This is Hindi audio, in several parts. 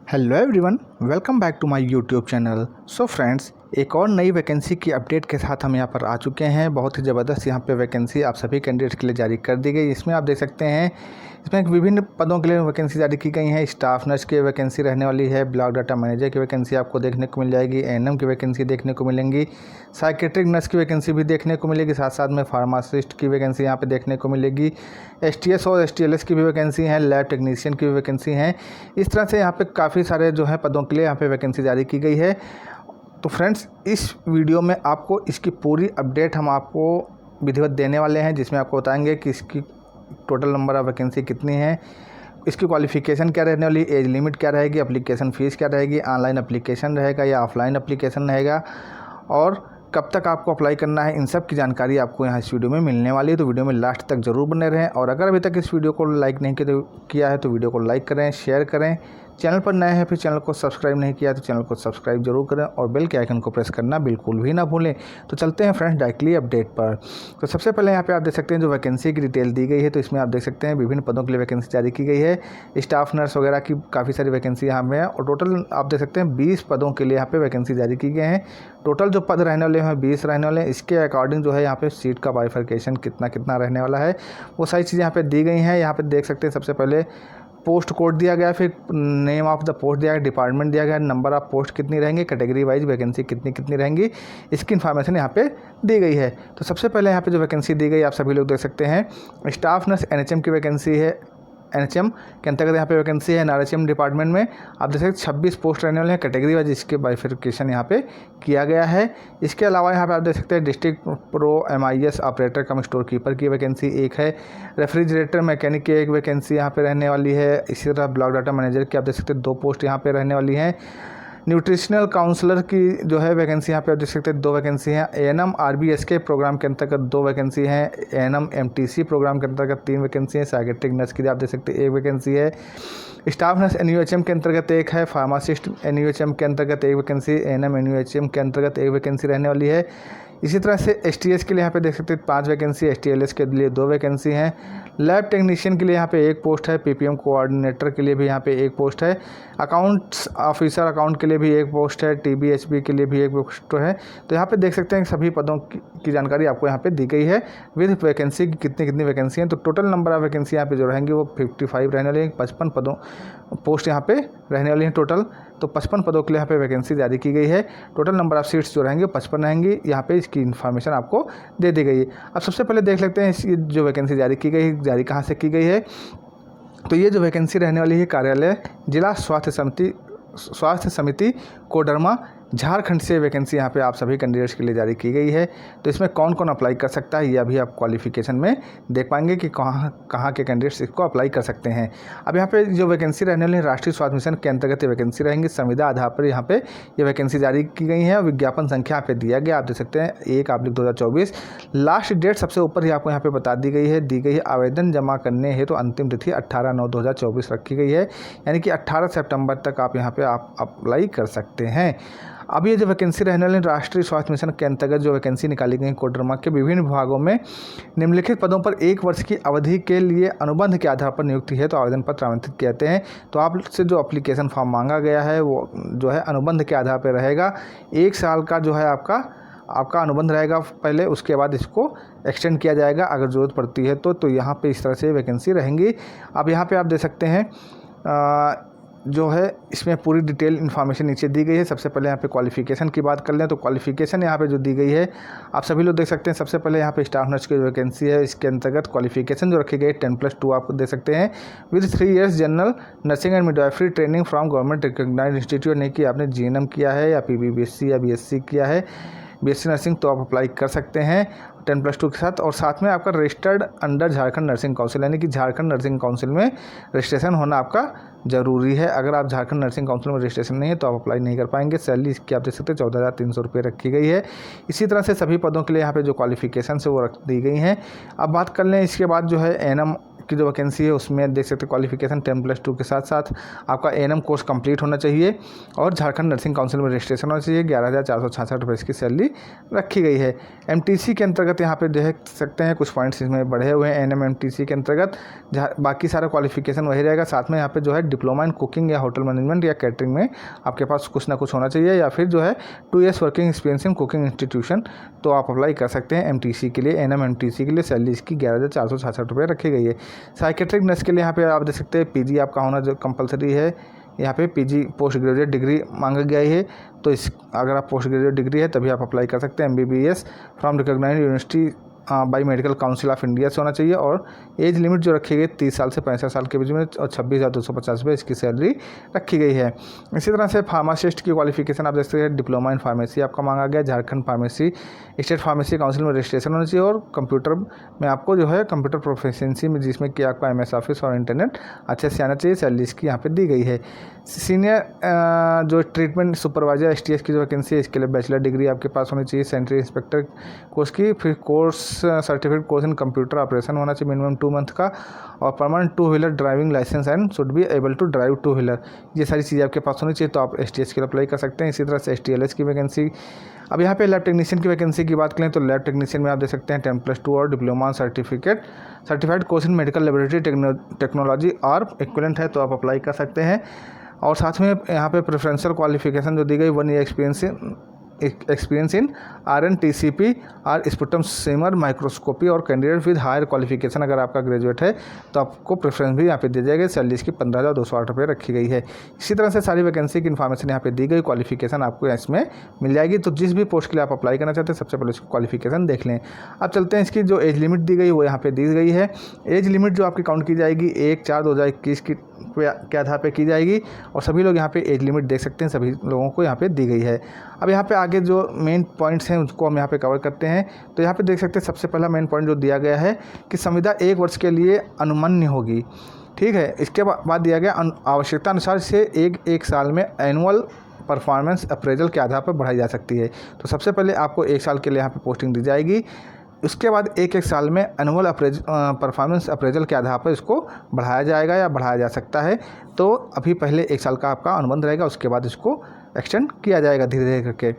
Hello everyone, welcome back to my YouTube channel. So friends, एक और नई वैकेंसी की अपडेट के साथ हम यहाँ पर आ चुके हैं। बहुत ही ज़बरदस्त यहाँ पे वैकेंसी आप सभी कैंडिडेट्स के लिए जारी कर दी गई। इसमें आप देख सकते हैं, इसमें विभिन्न पदों के लिए वैकेंसी जारी की गई हैं। स्टाफ नर्स की वैकेंसी रहने वाली है, ब्लॉक डाटा मैनेजर की वैकेंसी आपको देखने को मिल जाएगी, एएनएम की वैकेंसी देखने को मिलेंगी, साइकेट्रिक नर्स की वैकेंसी भी देखने को मिलेगी, साथ साथ में फार्मासिस्ट की वैकेंसी यहाँ पे देखने को मिलेगी, एसटीएस और एसटीएलएस की भी वैकेंसी हैं, लैब टेक्नीशियन की भी वैकेंसी हैं। इस तरह से यहाँ पे काफ़ी सारे जो है पदों के लिए यहाँ पे वैकेंसी जारी की गई है। तो फ्रेंड्स, इस वीडियो में आपको इसकी पूरी अपडेट हम आपको विधिवत देने वाले हैं, जिसमें आपको बताएंगे कि इसकी टोटल नंबर ऑफ वैकेंसी कितनी है, इसकी क्वालिफ़िकेशन क्या रहने वाली, एज लिमिट क्या रहेगी, एप्लीकेशन फ़ीस क्या रहेगी, ऑनलाइन एप्लीकेशन रहेगा या ऑफलाइन एप्लीकेशन रहेगा, और कब तक आपको अप्लाई करना है। इन सब की जानकारी आपको यहाँ इस वीडियो में मिलने वाली है। तो वीडियो में लास्ट तक ज़रूर बने रहें, और अगर अभी तक इस वीडियो को लाइक नहीं किया है तो वीडियो को लाइक करें, शेयर करें। चैनल पर नए हैं फिर चैनल को सब्सक्राइब नहीं किया तो चैनल को सब्सक्राइब जरूर करें, और बेल के आइकन को प्रेस करना बिल्कुल भी ना भूलें। तो चलते हैं फ्रेंड्स डायरेक्टली अपडेट पर। तो सबसे पहले यहाँ पे आप देख सकते हैं जो वैकेंसी की डिटेल दी गई है। तो इसमें आप देख सकते हैं विभिन्न पदों के लिए वैकेंसी जारी की गई है। स्टाफ नर्स वगैरह की काफ़ी सारी वैकेंसी यहाँ में है, और टोटल आप देख सकते हैं 20 पदों के लिए यहाँ पे वैकेंसी जारी की गए हैं। टोटल जो पद रहने वाले हैं 20 रहने वाले हैं। इसके अकॉर्डिंग जो है यहाँ पे सीट का बाइफर्केशन कितना कितना रहने वाला है वो सारी चीज़ें यहाँ पे दी गई हैं। यहाँ पे देख सकते हैं सबसे पहले पोस्ट कोड दिया गया, फिर नेम ऑफ द पोस्ट दिया गया, डिपार्टमेंट दिया गया, नंबर ऑफ पोस्ट कितनी रहेंगी, कैटेगरी वाइज वैकेंसी कितनी कितनी रहेंगी, इसकी इन्फॉर्मेशन यहाँ पे दी गई है। तो सबसे पहले यहाँ पे जो वैकेंसी दी गई आप सभी लोग देख सकते हैं, स्टाफ नर्स एनएचएम की वैकेंसी है। एनएचएम के अंतर्गत यहाँ पे वैकेंसी है। एनआरएचएम डिपार्टमेंट में आप देख सकते हैं 26 पोस्ट रहने वाले हैं, कैटेगरी वाइज इसके बाइफर्केशन यहाँ पे किया गया है। इसके अलावा यहाँ पे आप देख सकते हैं डिस्ट्रिक्ट प्रो एमआईएस ऑपरेटर कम स्टोर कीपर की वैकेंसी एक है। रेफ्रिजरेटर मैकेनिक की एक वैकेंसी यहाँ पे रहने वाली है। इसी तरह ब्लॉक डाटा मैनेजर की आप देख सकते हैं 2 पोस्ट यहाँ पे रहने वाली हैं। न्यूट्रिशनल काउंसलर की जो है वैकेंसी यहाँ पे आप देख सकते हैं 2 वैकेंसी हैं। एएनएम आरबीएसके प्रोग्राम के अंतर्गत 2 वैकेंसी हैं। एएनएम एमटीसी प्रोग्राम के अंतर्गत 3 वैकेंसी हैं। साइकेट्रिक नर्स की आप देख सकते हैं 1 वैकेंसी है। स्टाफ नर्स एनयूएचएम के अंतर्गत 1 है। फार्मासिस्ट एनयूएचएम के अंतर्गत 1 वैकेंसी, एएनएम एनयूएचएम के अंतर्गत 1 वैकेंसी रहने वाली है। इसी तरह से एसटीएस के लिए यहाँ पे देख सकते हैं 5 वैकेंसी, एसटीएलएस के लिए 2 वैकेंसी हैं। लैब टेक्नीशियन के लिए यहाँ पे 1 पोस्ट है। पीपीएम कोऑर्डिनेटर के लिए भी यहाँ पे 1 पोस्ट है। अकाउंट्स ऑफिसर अकाउंट के लिए भी 1 पोस्ट है। टीबीएचबी के लिए भी 1 पोस्ट है। तो यहाँ पे देख सकते हैं सभी पदों की जानकारी आपको यहाँ पे दी गई है विद वैकेंसी की कितनी कितनी वैकेंसी हैं। तो टोटल नंबर ऑफ वैकेंसी यहाँ पे जो रहेंगी वो 55 रहने वाली है। 55 पदों पोस्ट यहाँ पे रहने वाली हैं टोटल। तो 55 पदों के लिए यहाँ पे वैकेंसी जारी की गई है। टोटल नंबर ऑफ सीट्स जो रहेंगे 55 रहेंगी। यहाँ पे इसकी इन्फॉर्मेशन आपको दे दी गई है। अब सबसे पहले देख लेते हैं इसकी जो वैकेंसी जारी की गई है, जारी कहाँ से की गई है। तो ये जो वैकेंसी रहने वाली है कार्यालय जिला स्वास्थ्य समिति कोडरमा झारखंड से वैकेंसी यहाँ पे आप सभी कैंडिडेट्स के लिए जारी की गई है। तो इसमें कौन कौन अप्लाई कर सकता है ये अभी आप क्वालिफिकेशन में देख पाएंगे कि कहाँ के कैंडिडेट्स इसको अप्लाई कर सकते हैं। अब यहाँ पे जो वैकेंसी रहने वाली है राष्ट्रीय स्वास्थ्य मिशन के अंतर्गत ये वैकेंसी रहेंगी। संविदा आधार पर यहाँ पे ये वैकेंसी जारी की गई है। विज्ञापन संख्या यहाँ पे दिया गया, आप देख सकते हैं 1/2024। लास्ट डेट सबसे ऊपर ही आपको यहाँ पे बता दी गई है। आवेदन जमा करने है तो अंतिम तिथि 18/9/2024 रखी गई है, यानी कि 18 सितंबर तक आप यहाँ पे आप अप्लाई कर सकते हैं। अब ये जो वैकेंसी रहने वाली राष्ट्रीय स्वास्थ्य मिशन के अंतर्गत जो वैकेंसी निकाली गई कोडरमा के विभिन्न विभागों में निम्नलिखित पदों पर 1 वर्ष की अवधि के लिए अनुबंध के आधार पर नियुक्ति है। तो आवेदन पत्र आमंत्रित कहते हैं। तो आपसे जो एप्लीकेशन फॉर्म मांगा गया है वो जो है अनुबंध के आधार पर रहेगा। 1 साल का जो है आपका अनुबंध रहेगा पहले, उसके बाद इसको एक्सटेंड किया जाएगा अगर ज़रूरत पड़ती है तो यहाँ पे इस तरह से वैकेंसी रहेंगी। अब यहाँ पे आप देख सकते हैं जो है इसमें पूरी डिटेल इन्फॉर्मेशन नीचे दी गई है। सबसे पहले यहाँ पे क्वालिफिकेशन की बात कर लें तो क्वालिफिकेशन यहाँ पे जो दी गई है आप सभी लोग देख सकते हैं। सबसे पहले यहाँ पे स्टाफ नर्स की वैकेंसी है, इसके अंतर्गत क्वालिफिकेशन जो रखी गई है 10+2 आपको दे सकते हैं with 3 years general nursing and midwifery training from government recognised institute. नहीं कि आपने जीएनएम किया है या पीबीबीएससी या बीएससी किया है, बीएससी नर्सिंग, तो आप अप्लाई कर सकते हैं 10+2 के साथ। और साथ में आपका registered under Jharkhand nursing council, यानी कि झारखंड नर्सिंग काउंसिल में रजिस्ट्रेशन होना आपका ज़रूरी है। अगर आप झारखंड नर्सिंग काउंसिल में रजिस्ट्रेशन नहीं है तो आप अप्लाई नहीं कर पाएंगे। सैलरी इसकी आप देख सकते हैं 14,300 रुपये रखी गई है। इसी तरह से सभी पदों के लिए यहाँ पे जो क्वालिफिकेशन है वो रख दी गई हैं। अब बात कर लें इसके बाद जो है एएनएम की जो वैकेंसी है उसमें देख सकते हैं क्वालिफिकेशन 10+2 के साथ साथ आपका एएनएम कोर्स कंप्लीट होना चाहिए और झारखंड नर्सिंग काउंसिल में रजिस्ट्रेशन होना चाहिए। 11,466 रुपये इसकी सैलरी रखी गई है। एमटीसी के अंतर्गत यहाँ पे देख सकते हैं कुछ पॉइंट्स इसमें बढ़े हुए हैं एएनएम एमटीसी के अंतर्गत, जहाँ बाकी सारा क्वालिफिकेशन वही रहेगा। साथ में यहाँ पे जो है डिप्लोमा इन कुकिंग या होटल मैनेजमेंट या कैटरिंग में आपके पास कुछ ना कुछ होना चाहिए, या फिर जो है 2 years working experience in cooking institution, तो आप अप्लाई कर सकते हैं एमटीसी के लिए। एएनएम एमटीसी के लिए सैलरी इसकी 11,466 रुपये रखी गई है। साइकेट्रिक नर्स के लिए यहाँ पे आप देख सकते हैं पीजी आपका होना जो कंपलसरी है। यहाँ पे पीजी पोस्ट ग्रेजुएट डिग्री मांगा गया है, तो इस अगर आप पोस्ट ग्रेजुएट डिग्री है तभी आप अप्लाई कर सकते हैं। MBBS from recognised university by Medical Council of India से होना चाहिए, और एज लिमिट जो रखी गई 30 साल से 65 साल के बीच में, और 26,250 रुपये इसकी सैलरी रखी गई है। इसी तरह से फार्मासिस्ट की क्वालिफिकेशन आप देख सकते हैं डिप्लोमा इन फार्मेसी आपका मांगा गया। Jharkhand pharmacy state pharmacy council में रजिस्ट्रेशन होना चाहिए, और कंप्यूटर में आपको जो है कंप्यूटर प्रोफिशिएंसी में जिसमें कि आपका MS ऑफिस और इंटरनेट अच्छे से आना चाहिए। सैलरी इसकी यहाँ पे दी गई है। सीनियर जो ट्रीटमेंट सुपरवाइजर STS की जो वैकेंसी है इसके लिए बैचलर डिग्री आपके पास होनी चाहिए सैनिटरी इंस्पेक्टर कोर्स की, फिर course certificate course in computer operation होना चाहिए मिनिमम 2 मंथ का, और permanent 2 wheeler driving licence and should be able to drive 2 wheeler. ये सारी चीज़ें आपके पास होनी चाहिए, तो आप STS के लिए अप्लाई कर सकते हैं। इसी तरह से STLS की वैकेंसी। अब यहाँ पे लैब टेक्नीशियन की वैकेंसी की बात करें तो लैब टेक्नीशियन में आप देख सकते हैं 10+2 और diploma certified course in medical laboratory technology और इक्विवेलेंट है, तो आप अप्लाई कर सकते हैं। और साथ में यहाँ पे प्रेफरेंशियल क्वालिफिकेशन जो दी गई 1 year एक्सपीरियंस इन RNTCP और स्पुटम सीमर माइक्रोस्कोपी, और कैंडिडेट विद हायर क्वालिफिकेशन अगर आपका ग्रेजुएट है तो आपको प्रेफरेंस भी यहाँ पे दी जाएगी। सैलरी इसकी 15,208 रुपये रखी गई है। इसी तरह से सारी वैकेंसी की इन्फॉर्मेशन यहाँ पे दी गई, क्वालिफिकेशन आपको इसमें मिल जाएगी। तो जिस भी पोस्ट के लिए आप अप्लाई करना चाहते हैं सबसे पहले इसकी क्वालिफिकेशन देख लें। अब चलते हैं इसकी जो एज लिमिट दी गई वो यहाँ पे दी गई है। एज लिमिट जो आपकी काउंट की जाएगी 1/4/2021 के आधार पर की जाएगी, और सभी लोग यहाँ पे एज लिमिट देख सकते हैं, सभी लोगों को यहाँ पे दी गई है। अब यहाँ पे आगे जो मेन पॉइंट्स हैं उसको हम यहाँ पे कवर करते हैं। तो यहाँ पे देख सकते हैं सबसे पहला मेन पॉइंट जो दिया गया है कि संविदा 1 वर्ष के लिए अनुमान्य होगी। ठीक है, इसके बाद दिया गया आवश्यकता अनुसार से एक साल में एनुअल परफॉर्मेंस अप्रेजल के आधार पर बढ़ाई जा सकती है। तो सबसे पहले आपको 1 साल के लिए यहाँ पे पोस्टिंग दी जाएगी, उसके बाद एक साल में एनुअल परफॉर्मेंस अप्रेजल के आधार पर इसको बढ़ाया जाएगा या बढ़ाया जा सकता है। तो अभी पहले 1 साल का आपका अनुबंध रहेगा, उसके बाद इसको एक्सटेंड किया जाएगा धीरे धीरे करके।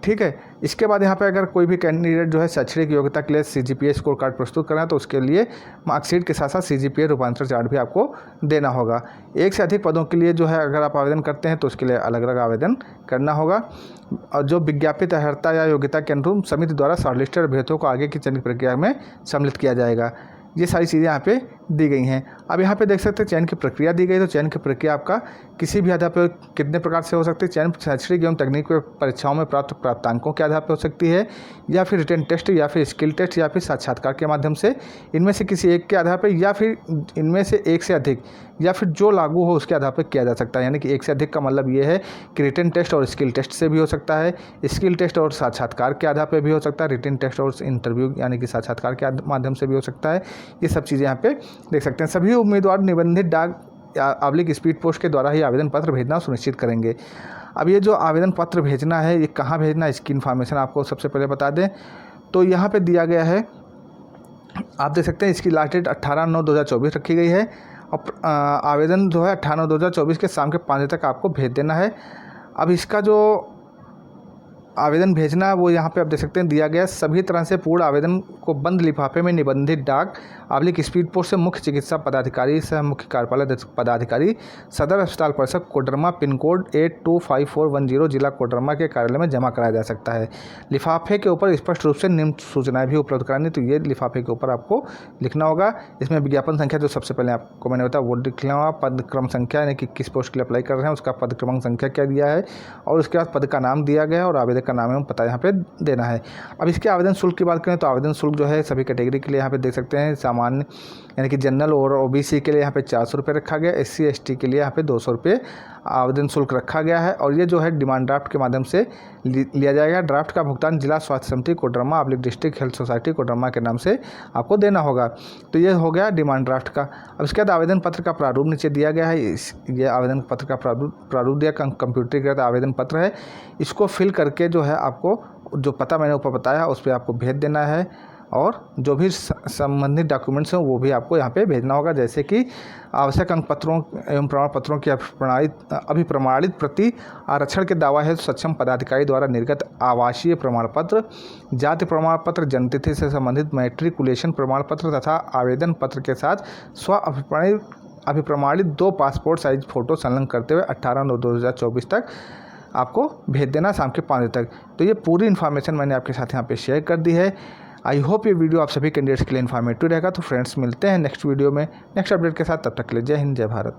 ठीक है, इसके बाद यहाँ पे अगर कोई भी कैंडिडेट जो है शैक्षणिक योग्यता के लिए CGPA स्कोर कार्ड प्रस्तुत करना है तो उसके लिए मार्कशीट के साथ साथ CGPA रूपांतर चार्ट भी आपको देना होगा। 1 से अधिक पदों के लिए जो है अगर आप आवेदन करते हैं तो उसके लिए अलग अलग आवेदन करना होगा, और जो विज्ञापित अर्हता या योग्यता के अनुरूप समिति द्वारा शॉर्टलिस्टेड अभ्यर्थियों को आगे की चयन प्रक्रिया में सम्मिलित किया जाएगा। ये सारी चीज़ें यहाँ पे दी गई हैं। अब यहाँ पे देख सकते हैं चयन की प्रक्रिया दी गई। तो चयन की प्रक्रिया आपका किसी भी आधार पर कितने प्रकार से हो सकती है। चयन शैक्षणिक एवं तकनीकी परीक्षाओं में प्राप्त प्राप्तांकों के आधार पर हो सकती है, या फिर रिटन टेस्ट, या फिर स्किल टेस्ट, या फिर साक्षात्कार के माध्यम से, इनमें से किसी एक के आधार पर, या फिर इनमें से एक से अधिक, या फिर जो लागू हो उसके आधार पर किया जा सकता है। यानी कि 1 से अधिक का मतलब ये है कि रिटन टेस्ट और स्किल टेस्ट से भी हो सकता है, स्किल टेस्ट और साक्षात्कार के आधार पर भी हो सकता है, रिटन टेस्ट और इंटरव्यू यानी कि साक्षात्कार के माध्यम से भी हो सकता है। ये सब चीज़ें यहाँ पे देख सकते हैं। सभी उम्मीदवार निबंधित डाक / स्पीड पोस्ट के द्वारा ही आवेदन पत्र भेजना सुनिश्चित करेंगे। अब ये जो आवेदन पत्र भेजना है ये कहाँ भेजना है इसकी इन्फॉर्मेशन आपको सबसे पहले बता दें। तो यहाँ पे दिया गया है, आप देख सकते हैं इसकी लास्ट डेट 18/9/2024 रखी गई है, और आवेदन जो है 18/9/2024 के शाम के 5 बजे तक आपको भेज देना है। अब इसका जो आवेदन भेजना है वो यहाँ पे आप देख सकते हैं दिया गया है। सभी तरह से पूर्ण आवेदन को बंद लिफाफे में निबंधित डाक / स्पीड पोस्ट से मुख्य चिकित्सा पदाधिकारी सह मुख्य कार्यपालक पदाधिकारी सदर अस्पताल परिसर कोडरमा पिन कोड 825410 जिला कोडरमा के कार्यालय में जमा कराया जा सकता है। लिफाफे के ऊपर स्पष्ट रूप से निम्न सूचनाएं भी उपलब्ध करानी। तो ये लिफाफे के ऊपर आपको लिखना होगा। इसमें विज्ञापन संख्या जो सबसे पहले आपको मैंने बताया वो लिखना होगा, पद क्रम संख्या यानी कि किस पोस्ट के लिए अप्लाई कर रहे हैं उसका पद क्रमांक संख्या क्या दिया है, और उसके बाद पद का नाम दिया गया है और आवेदक का नाम एवं पता यहाँ पे देना है। अब इसके आवेदन शुल्क की बात करें तो आवेदन शुल्क जो है सभी कैटेगरी के लिए यहाँ पे देख सकते हैं। सामान्य यानी कि जनरल और OBC के लिए यहाँ पे 400 रुपये रखा गया, SC ST के लिए यहाँ पे 200 रुपये आवेदन शुल्क रखा गया है। और ये जो है डिमांड ड्राफ्ट के माध्यम से लिया जाएगा। ड्राफ्ट का भुगतान जिला स्वास्थ्य समिति Koderma / district health society Koderma के नाम से आपको देना होगा। तो ये हो गया डिमांड ड्राफ्ट का। अब इसके बाद आवेदन पत्र का प्रारूप नीचे दिया गया है। ये आवेदन पत्र का प्रारूप दिया कंप्यूटरीकृत आवेदन पत्र है। इसको फिल करके जो है आपको जो पता मैंने ऊपर बताया उस पर आपको भेज देना है। और जो भी संबंधित डॉक्यूमेंट्स हैं वो भी आपको यहाँ पे भेजना होगा, जैसे कि आवश्यक अंक पत्रों एवं प्रमाण पत्रों की अभिप्रमाणित प्रति, आरक्षण के दावा है सक्षम पदाधिकारी द्वारा निर्गत आवासीय प्रमाण पत्र, जाति प्रमाण पत्र, जन्मतिथि से संबंधित मैट्रिकुलेशन प्रमाण पत्र तथा आवेदन पत्र के साथ अभिप्रमाणित 2 पासपोर्ट साइज फ़ोटो संलग्न करते हुए 18/9/2024 तक आपको भेज देना, शाम के 5 बजे तक। तो ये पूरी इन्फॉर्मेशन मैंने आपके साथ यहाँ पे शेयर कर दी है। आई होप ये वीडियो आप सभी कैंडिडेट्स के लिए इन्फॉर्मेटिव रहेगा। तो फ्रेंड्स, मिलते हैं नेक्स्ट वीडियो में नेक्स्ट अपडेट के साथ। तब तक के लिए जय हिंद, जय भारत।